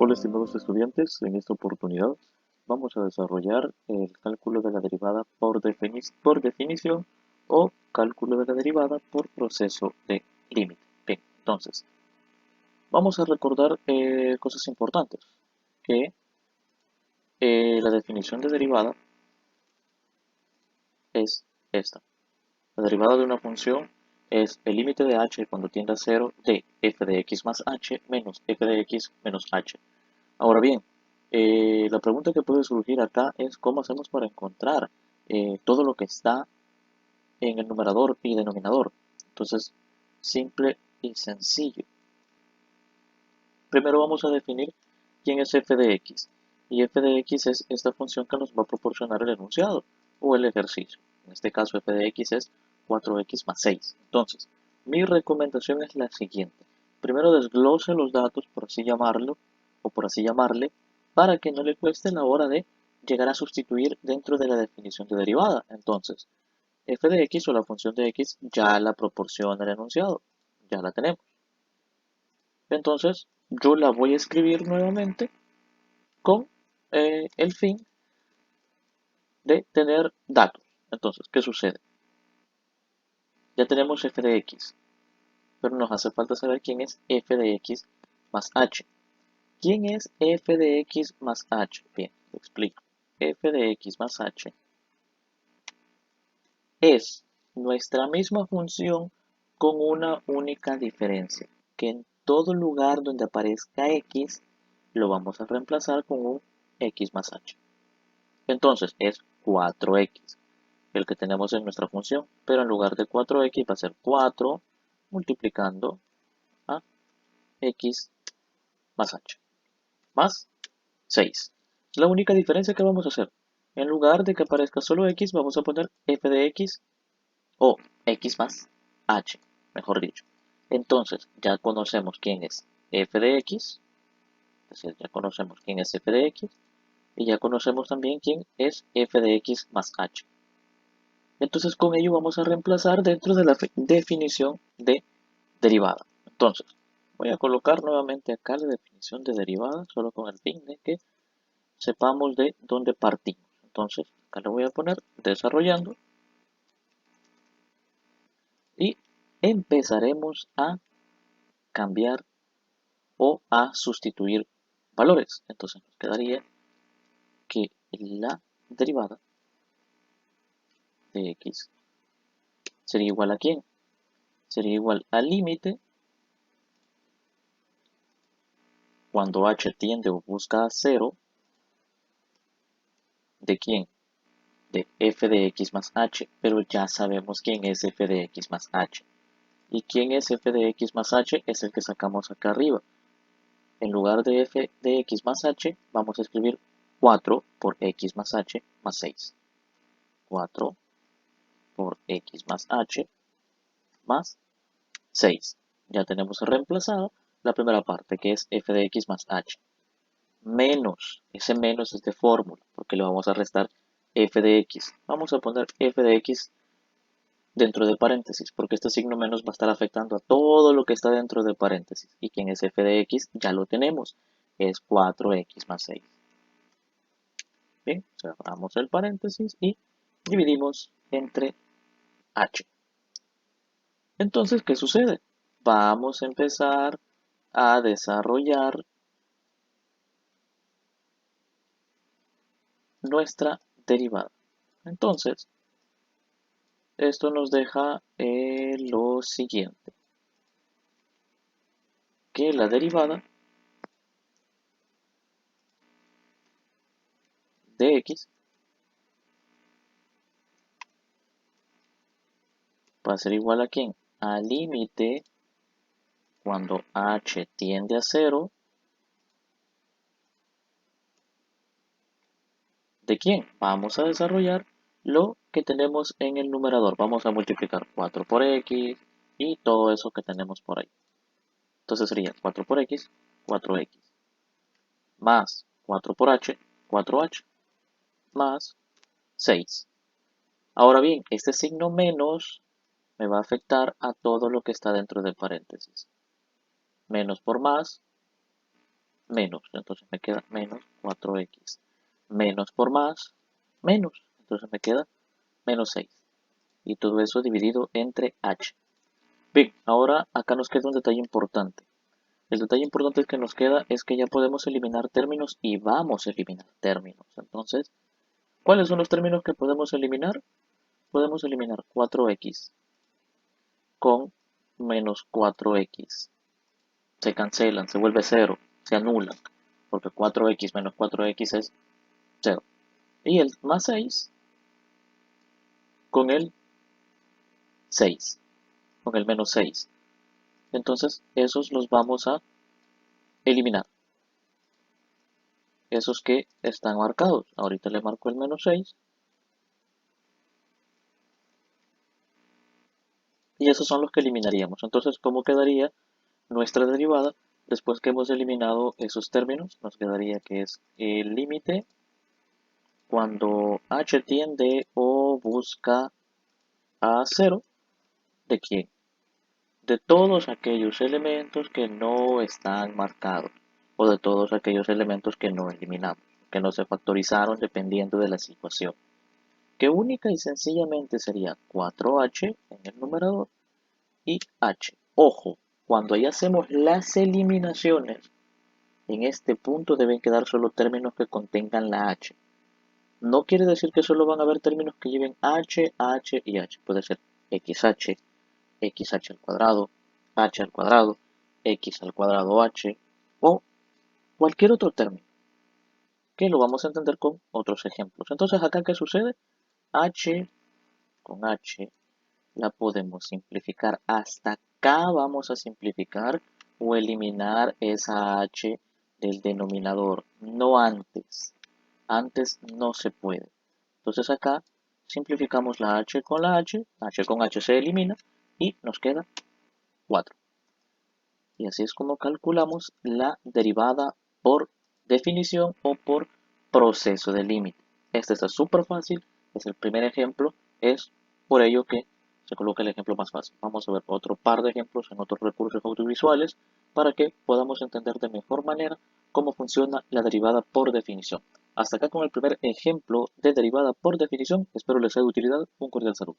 Hola estimados estudiantes, en esta oportunidad vamos a desarrollar el cálculo de la derivada por definición o cálculo de la derivada por proceso de límite. Bien, entonces vamos a recordar cosas importantes, que la definición de derivada es esta. La derivada de una función es el límite de h cuando tiende a 0 de f de x más h menos f de x menos h. Ahora bien, la pregunta que puede surgir acá es cómo hacemos para encontrar todo lo que está en el numerador y denominador. Entonces, simple y sencillo. Primero vamos a definir quién es f de x. Y f de x es esta función que nos va a proporcionar el enunciado o el ejercicio. En este caso, f de x es 4x más 6. Entonces, mi recomendación es la siguiente. Primero desglose los datos, por así llamarlo, o por así llamarle, para que no le cueste la hora de llegar a sustituir dentro de la definición de derivada. Entonces, f de x o la función de x ya la proporciona el enunciado, ya la tenemos. Entonces, yo la voy a escribir nuevamente con el fin de tener datos. Entonces, ¿qué sucede? Ya tenemos f de x, pero nos hace falta saber quién es f de x más h. ¿Quién es f de x más h? Bien, te explico. F de x más h es nuestra misma función con una única diferencia, que en todo lugar donde aparezca x lo vamos a reemplazar con un x más h. Entonces es 4x el que tenemos en nuestra función, pero en lugar de 4x va a ser 4 multiplicando a x más h más 6. La única diferencia que vamos a hacer, en lugar de que aparezca solo x, vamos a poner f de x o x más h, mejor dicho. Entonces, ya conocemos quién es f de x, es decir, ya conocemos quién es f de x, y ya conocemos también quién es f de x más h. Entonces, con ello vamos a reemplazar dentro de la definición de derivada. Entonces, voy a colocar nuevamente acá la definición de derivada, solo con el fin de que sepamos de dónde partimos. Entonces, acá le voy a poner desarrollando y empezaremos a cambiar o a sustituir valores. Entonces nos quedaría que la derivada de x sería igual a ¿quién? Sería igual al límite cuando h tiende o busca a 0 de ¿quién? De f de x más h, pero ya sabemos quién es f de x más h. ¿Y quién es f de x más h? Es el que sacamos acá arriba. En lugar de f de x más h, vamos a escribir 4 por x más h más 6. 4 por x más h más 6. Ya tenemos reemplazado la primera parte, que es f de x más h. Menos, ese menos es de fórmula, porque le vamos a restar f de x. Vamos a poner f de x dentro de paréntesis, porque este signo menos va a estar afectando a todo lo que está dentro de paréntesis. Y quien es f de x ya lo tenemos, es 4x más 6. Bien, cerramos el paréntesis y dividimos entre h. Entonces, ¿qué sucede? Vamos a empezar a desarrollar nuestra derivada. Entonces, esto nos deja lo siguiente, que la derivada de x va a ser igual a ¿quién? Al límite cuando h tiende a 0 de quién. Vamos a desarrollar lo que tenemos en el numerador. Vamos a multiplicar 4 por x y todo eso que tenemos por ahí. Entonces sería 4 por x, 4x, más 4 por h, 4h, más 6. Ahora bien, este signo menos me va a afectar a todo lo que está dentro del paréntesis. Menos por más menos, entonces me queda menos 4x. Menos por más, menos, entonces me queda menos 6. Y todo eso dividido entre h. Bien, ahora acá nos queda un detalle importante. El detalle importante que nos queda es que ya podemos eliminar términos y vamos a eliminar términos. Entonces, ¿cuáles son los términos que podemos eliminar? Podemos eliminar 4x con menos 4x. Se cancelan, se vuelve 0, se anulan, porque 4x menos 4x es 0. Y el más 6 con el 6, con el menos 6. Entonces, esos los vamos a eliminar. Esos que están marcados. Ahorita le marco el menos 6. Y esos son los que eliminaríamos. Entonces, ¿cómo quedaría nuestra derivada después que hemos eliminado esos términos? Nos quedaría que es el límite cuando h tiende o busca a 0. ¿De quién? De todos aquellos elementos que no están marcados o de todos aquellos elementos que no eliminamos, que no se factorizaron dependiendo de la situación, que única y sencillamente sería 4h en el numerador y h. Ojo, cuando ahí hacemos las eliminaciones, en este punto deben quedar solo términos que contengan la h. No quiere decir que solo van a haber términos que lleven h, h y h. Puede ser xh, xh al cuadrado, h al cuadrado, x al cuadrado h o cualquier otro término, que lo vamos a entender con otros ejemplos. Entonces, acá, ¿qué sucede? H con h la podemos simplificar. Hasta acá vamos a simplificar o eliminar esa h del denominador, no antes. Antes no se puede. Entonces acá simplificamos la h con la h con h se elimina y nos queda 4. Y así es como calculamos la derivada por definición o por proceso de límite. Este está súper fácil, es el primer ejemplo, es por ello que se coloca el ejemplo más fácil. Vamos a ver otro par de ejemplos en otros recursos audiovisuales para que podamos entender de mejor manera cómo funciona la derivada por definición. Hasta acá con el primer ejemplo de derivada por definición, espero les sea de utilidad, un cordial saludo.